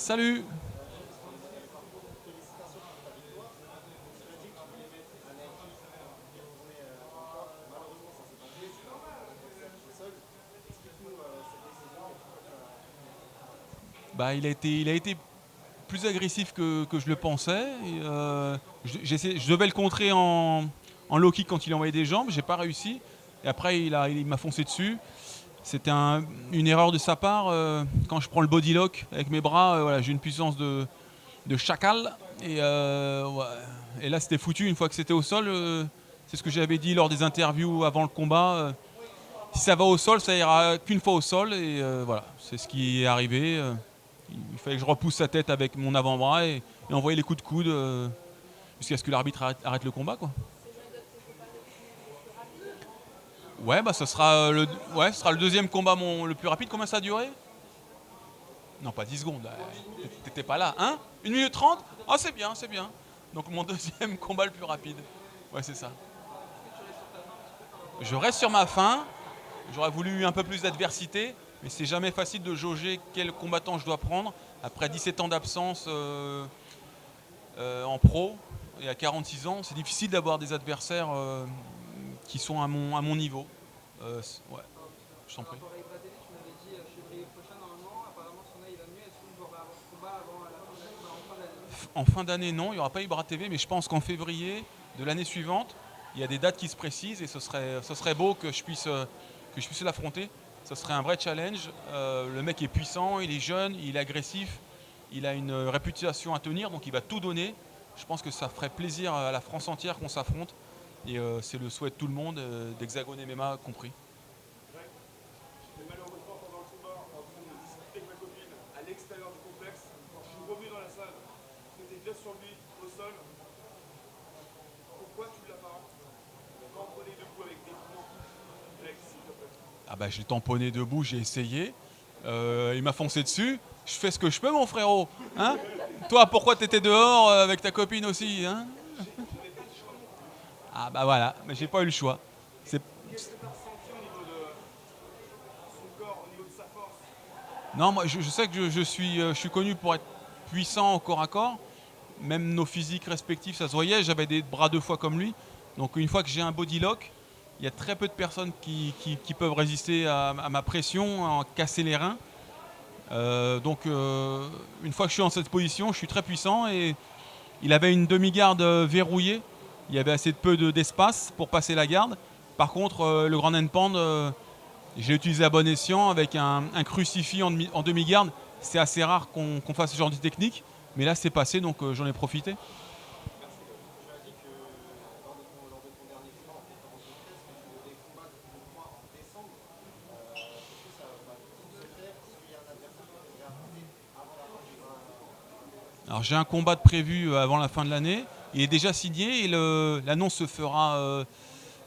Salut. Bah, il a été plus agressif que je le pensais. Et, je devais le contrer en low kick quand il envoyait des jambes, j'ai pas réussi. Et après, il m'a foncé dessus. C'était une erreur de sa part. Quand je prends le body lock avec mes bras, voilà, j'ai une puissance de chacal. Ouais. Et là, c'était foutu une fois que c'était au sol. C'est ce que j'avais dit lors des interviews avant le combat. Si ça va au sol, ça ira qu'une fois au sol. Et voilà, c'est ce qui est arrivé. Il fallait que je repousse sa tête avec mon avant-bras et envoyer les coups de coude jusqu'à ce que l'arbitre arrête le combat, quoi. Ouais, bah ce sera le deuxième combat le plus rapide. Combien ça a duré? Non, pas 10 secondes. T'étais pas là, hein? 1 minute 30. Ah, c'est bien, c'est bien. Donc mon deuxième combat le plus rapide. Ouais, c'est ça. Je reste sur ma faim. J'aurais voulu un peu plus d'adversité, mais c'est jamais facile de jauger quel combattant je dois prendre. Après 17 ans d'absence en pro et à 46 ans, c'est difficile d'avoir des adversaires qui sont à mon niveau. Ouais, je t'en prie. En fin d'année, non, il n'y aura pas Ibra TV, mais je pense qu'en février de l'année suivante, il y a des dates qui se précisent et ce serait beau que je puisse l'affronter. Ce serait un vrai challenge. Le mec est puissant, il est jeune, il est agressif, il a une réputation à tenir, donc il va tout donner. Je pense que ça ferait plaisir à la France entière qu'on s'affronte. Et c'est le souhait de tout le monde, d'Hexagone MMA compris. Et malheureusement, pendant le combat, en train de discuter avec ma copine à l'extérieur du complexe, quand je suis revenu dans la salle, j'étais déjà sur lui, au sol. Pourquoi tu l'as pas tamponné debout avec des coups? Alex, s'il te plaît. Ah bah, je l'ai tamponné debout, j'ai essayé. Il m'a foncé dessus. Je fais ce que je peux, mon frérot. Hein? Toi, pourquoi t'étais dehors avec ta copine aussi, hein? Ah bah voilà, mais j'ai pas eu le choix. C'est... Qu'est-ce que tu as ressenti au niveau de son corps, au niveau de sa force? Non, moi je sais que je suis connu pour être puissant au corps à corps. Même nos physiques respectifs, ça se voyait. J'avais des bras 2 fois comme lui. Donc une fois que j'ai un body lock, il y a très peu de personnes qui peuvent résister à ma pression, à casser les reins. Donc une fois que je suis en cette position, je suis très puissant et il avait une demi-garde verrouillée. Il y avait assez d'espace pour passer la garde. Par contre, le grand end pound, j'ai utilisé à bon escient avec un crucifix en demi-garde. C'est assez rare qu'on fasse ce genre de technique. Mais là, c'est passé, donc j'en ai profité. Alors j'ai un combat de prévu avant la fin de l'année. Il est déjà signé et l'annonce se fera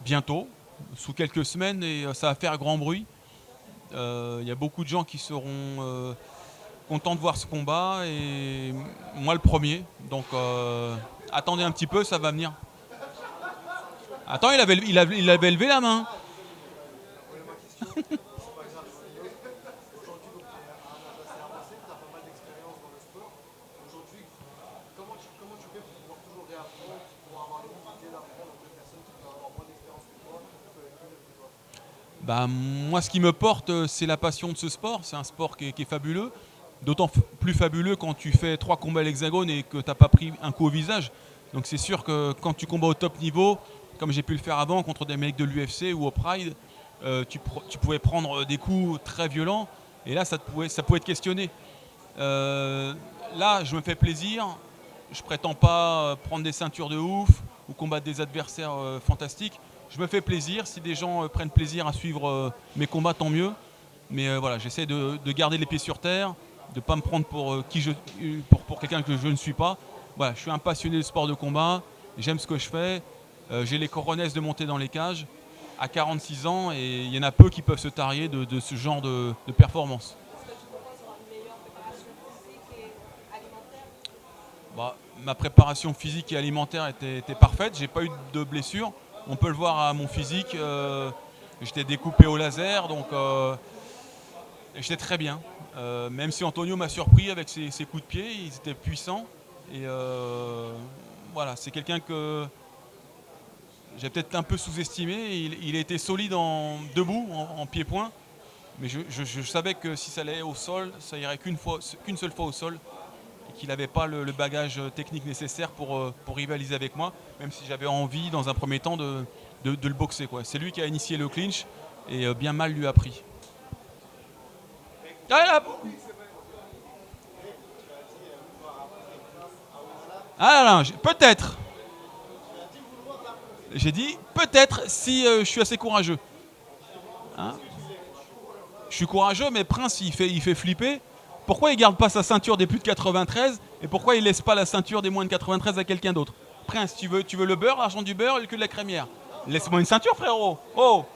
bientôt, sous quelques semaines, et ça va faire grand bruit. Il y a beaucoup de gens qui seront contents de voir ce combat et moi le premier. Donc attendez un petit peu, ça va venir. Attends, il avait levé la main. Bah, moi, ce qui me porte, c'est la passion de ce sport. C'est un sport qui est fabuleux. D'autant plus fabuleux quand tu fais 3 combats à l'hexagone et que tu n'as pas pris un coup au visage. Donc c'est sûr que quand tu combats au top niveau, comme j'ai pu le faire avant contre des mecs de l'UFC ou au Pride, tu pouvais prendre des coups très violents. Et là, ça pouvait être questionné. Euh, Là, je me fais plaisir. Je prétends pas prendre des ceintures de ouf ou combattre des adversaires fantastiques. Je me fais plaisir. Si des gens prennent plaisir à suivre mes combats, tant mieux. Mais voilà, j'essaie de garder les pieds sur terre, de ne pas me prendre pour quelqu'un que je ne suis pas. Voilà, je suis un passionné de sport de combat. J'aime ce que je fais. J'ai les coronesses de monter dans les cages à 46 ans et il y en a peu qui peuvent se tarier de ce genre de performance. Bah, ma préparation physique et alimentaire était parfaite, j'ai pas eu de blessure. On peut le voir à mon physique, j'étais découpé au laser, donc Et j'étais très bien. Même si Antonio m'a surpris avec ses coups de pied, ils étaient puissants. Et voilà, c'est quelqu'un que j'ai peut-être un peu sous-estimé. Il a été solide debout, en pied-point. Mais je savais que si ça allait au sol, ça irait qu'une seule fois au sol. Et qu'il n'avait pas le bagage technique nécessaire pour rivaliser avec moi. Même si j'avais envie, dans un premier temps, de le boxer, quoi. C'est lui qui a initié le clinch. Et bien mal lui a pris. Ah, là, ah, là, peut-être. J'ai dit peut-être si je suis assez courageux. Hein, je suis courageux, mais Prince, il fait flipper. Pourquoi il garde pas sa ceinture des plus de 93 et pourquoi il laisse pas la ceinture des moins de 93 à quelqu'un d'autre? Prince, tu veux le beurre, l'argent du beurre et le cul de la crémière? Laisse-moi une ceinture, frérot. Oh.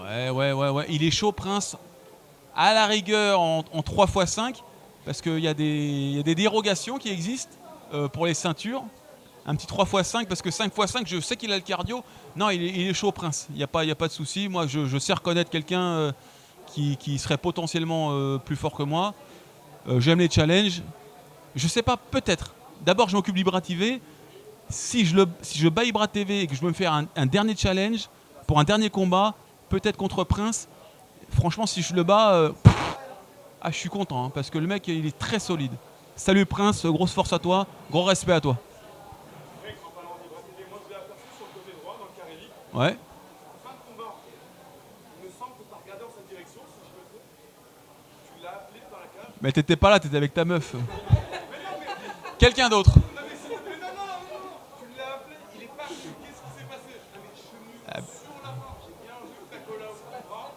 Ouais, ouais, ouais, ouais. Il est chaud, Prince. À la rigueur, en 3x5, parce qu'il y a des dérogations qui existent pour les ceintures. Un petit 3x5, parce que 5x5, je sais qu'il a le cardio. Non, il est chaud, Prince. Il n'y a pas de souci. Moi, je sais reconnaître quelqu'un qui serait potentiellement plus fort que moi. J'aime les challenges. Je sais pas, peut-être. D'abord, je m'occupe d'Ibra TV. Si je bats Ibra TV et que je veux me faire un dernier challenge pour un dernier combat, peut-être contre Prince, franchement, si je le bats, je suis content, hein, parce que le mec, il est très solide. Salut Prince, grosse force à toi, gros respect à toi. Mec, en parlant d'Ibra TV, moi je l'ai aperçu sur le côté droit, dans le carré libre. Ouais. En fin de combat, il me semble que tu as regardé dans sa direction, si je me trompe. Tu l'as appelé dans la cage. Mais t'étais pas là, t'étais avec ta meuf. Quelqu'un d'autre. Non, mais si, mais non, non, non, non, tu l'as appelé, il est parti. Qu'est-ce qui s'est passé? Non, mais chevenu sur la main. J'ai bien vu que ta colla au bras.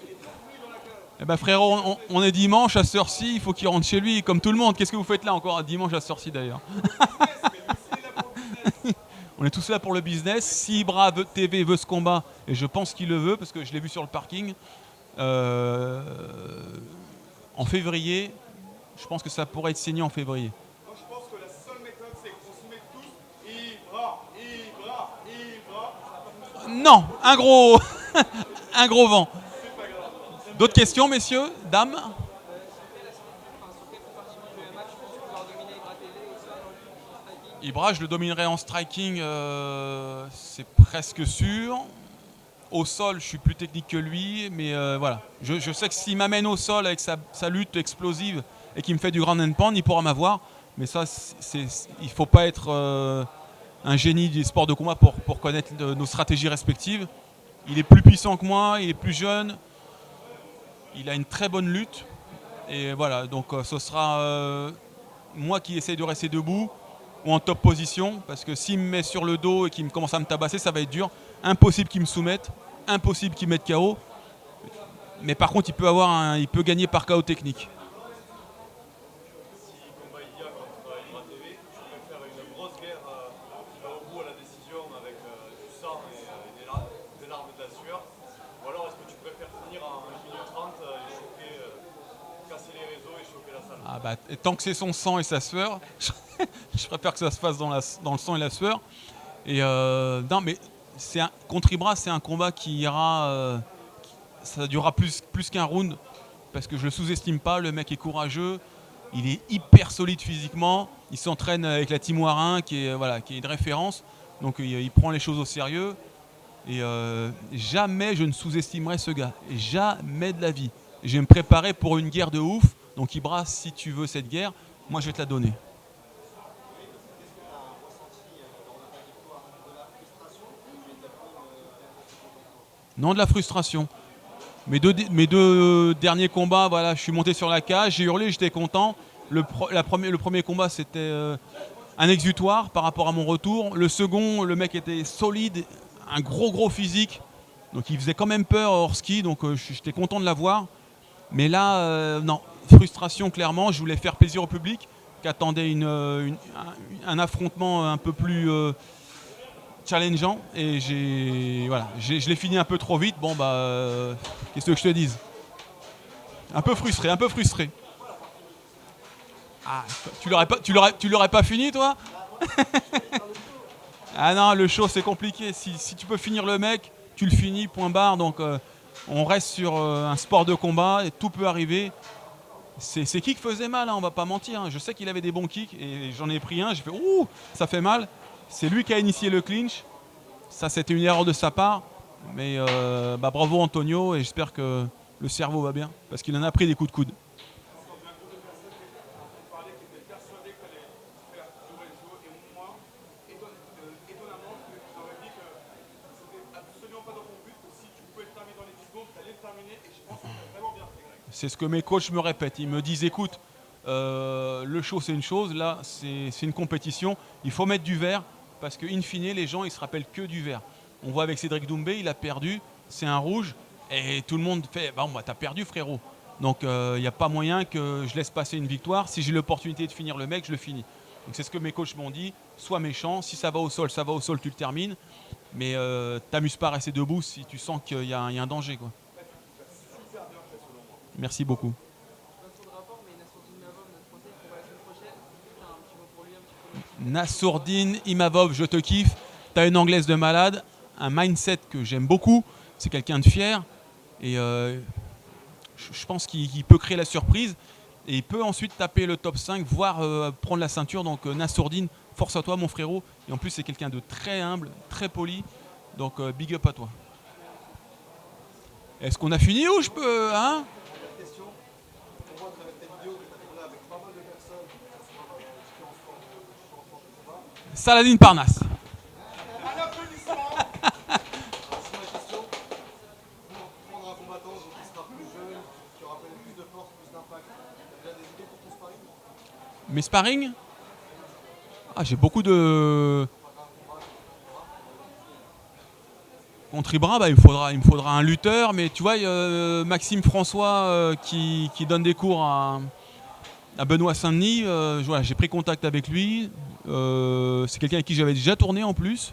Il est revenu dans la cage. Eh ben frérot, on est dimanche à cette heure-ci, il faut qu'il rentre chez lui, comme tout le monde. Qu'est-ce que vous faites là encore dimanche à cette heure-ci d'ailleurs? Mais lui aussi, il est là pour le business. On est tous là pour le business. Si Ibra TV veut ce combat, et je pense qu'il le veut, parce que je l'ai vu sur le parking, euh, en février, je pense que ça pourrait être signé en février. Moi, je pense que la seule méthode, c'est qu'on se mette tous Ibra, Ibra, Ibra. Non, un gros vent. C'est pas grave. D'autres questions, messieurs, dames? Ibra, je le dominerai en striking, c'est presque sûr. Au sol, je suis plus technique que lui, mais voilà. Je sais que s'il m'amène au sol avec sa lutte explosive et qu'il me fait du ground and pound, il pourra m'avoir. Mais ça, il ne faut pas être un génie des sports de combat pour connaître nos stratégies respectives. Il est plus puissant que moi, il est plus jeune, il a une très bonne lutte. Et voilà, donc ce sera moi qui essaye de rester debout ou en top position, parce que s'il me met sur le dos et qu'il commence à me tabasser, ça va être dur. Impossible qu'il me soumette, impossible qu'il mette KO. Mais par contre, il peut gagner par KO technique. Si combat il y a contre Ibra TV, tu peux faire une grosse guerre qui va au bout à la décision avec du sang et des larmes de la sueur. Ou alors est-ce que tu préfères finir en 1 minute 30 et choquer, casser les réseaux et choquer la salle? Ah bah, et tant que c'est son sang et sa sueur, je préfère que ça se fasse dans le sang et la sueur. Et non, mais contre Ibra, c'est un combat qui ira. Ça durera plus qu'un round, parce que je le sous-estime pas. Le mec est courageux, il est hyper solide physiquement. Il s'entraîne avec la Team Warin, qui est une référence. Donc il prend les choses au sérieux. Et jamais je ne sous-estimerai ce gars. Et jamais de la vie. Et je vais me préparer pour une guerre de ouf. Donc Ibra, si tu veux cette guerre, moi je vais te la donner. Non, de la frustration. Mes deux derniers combats, voilà, je suis monté sur la cage, j'ai hurlé, j'étais content. Le premier combat, c'était un exutoire par rapport à mon retour. Le second, le mec était solide, un gros physique. Donc il faisait quand même peur hors ski, donc j'étais content de l'avoir. Mais là, non, frustration clairement. Je voulais faire plaisir au public qui attendait un affrontement un peu plus challengeant. Et je l'ai fini un peu trop vite. Bon, bah, qu'est-ce que je te dise? Un peu frustré. Ah, tu l'aurais pas fini, toi? Ah non, le show c'est compliqué. Si tu peux finir le mec, tu le finis, point barre. Donc on reste sur un sport de combat et tout peut arriver. Ses kicks faisaient mal, hein, on va pas mentir. Hein. Je sais qu'il avait des bons kicks et j'en ai pris un, j'ai fait ouh, ça fait mal. C'est lui qui a initié le clinch. Ça, c'était une erreur de sa part. Mais bravo Antonio et j'espère que le cerveau va bien parce qu'il en a pris des coups de coude. C'est ce que mes coachs me répètent. Ils me disent écoute, le show c'est une chose, là c'est une compétition. Il faut mettre du vert parce qu'in fine, les gens ils se rappellent que du vert. On voit avec Cédric Doumbé, il a perdu, c'est un rouge et tout le monde fait bah, t'as perdu frérot. Donc il n'y a pas moyen que je laisse passer une victoire. Si j'ai l'opportunité de finir le mec, je le finis. Donc c'est ce que mes coachs m'ont dit. Sois méchant. Si ça va au sol, tu le termines. Mais t'amuses pas à rester debout si tu sens qu'il y a un danger, quoi. Merci beaucoup. Nassourdine Imavov, je te kiffe. Tu as une anglaise de malade, un mindset que j'aime beaucoup. C'est quelqu'un de fier. Et je pense qu'il peut créer la surprise. Et il peut ensuite taper le top 5, voire prendre la ceinture. Donc Nassourdine, force à toi mon frérot. Et en plus c'est quelqu'un de très humble, très poli. Donc big up à toi. Est-ce qu'on a fini ou je peux hein? Saladin Parnasse. Un applaudissement. C'est ma question. Pour prendre un combattant qui sera plus jeune, qui aura plus de force, plus d'impact, tu as déjà des idées pour ton sparring? Mes sparring? Ah, j'ai beaucoup de. Contre Ibra, bah, il me faudra un lutteur, mais tu vois, Maxime François qui donne des cours à Benoît Saint-Denis, voilà, j'ai pris contact avec lui. C'est quelqu'un avec qui j'avais déjà tourné en plus.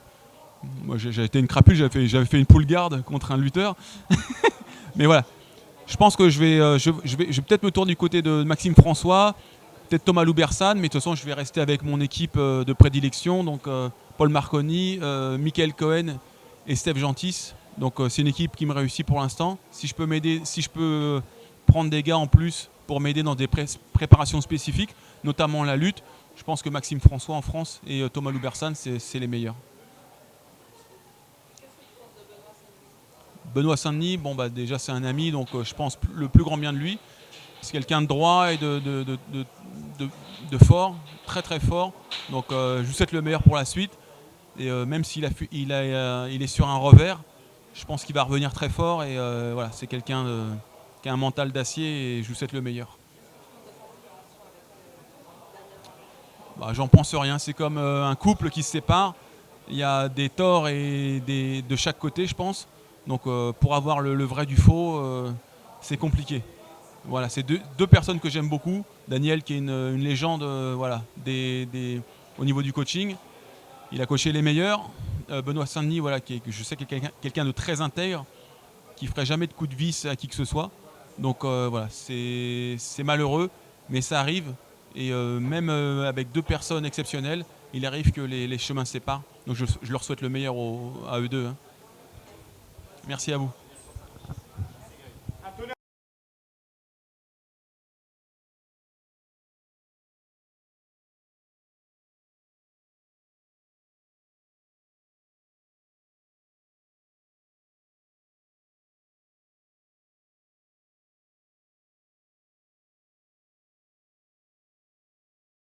Moi j'ai été une crapule, j'avais fait une pull guard contre un lutteur. Mais voilà, je pense que je vais peut-être me tourner du côté de Maxime François, peut-être Thomas Loubersan, mais de toute façon je vais rester avec mon équipe de prédilection, donc Paul Marconi, Michael Cohen et Steph Gentis. Donc c'est une équipe qui me réussit pour l'instant. Si je peux prendre des gars en plus pour m'aider dans des préparations spécifiques, notamment la lutte, je pense que Maxime François en France et Thomas Loubersan, c'est les meilleurs. Benoît Saint-Denis, bon bah déjà c'est un ami, donc je pense le plus grand bien de lui. C'est quelqu'un de droit et de fort, très très fort. Donc je vous souhaite le meilleur pour la suite. Et même s'il il est sur un revers, je pense qu'il va revenir très fort. Et voilà, c'est quelqu'un qui a un mental d'acier et je vous souhaite le meilleur. Bah, j'en pense rien, c'est comme un couple qui se sépare. Il y a des torts de chaque côté, je pense. Donc pour avoir le vrai du faux, c'est compliqué. Voilà, c'est deux personnes que j'aime beaucoup. Daniel qui est une légende voilà, au niveau du coaching. Il a coaché les meilleurs. Benoît Saint-Denis, voilà, je sais qu'il est quelqu'un de très intègre, qui ne ferait jamais de coup de vis à qui que ce soit. Donc voilà, c'est malheureux, mais ça arrive. Et même avec deux personnes exceptionnelles, il arrive que les chemins se séparent. Donc je leur souhaite le meilleur à eux deux. Hein. Merci à vous.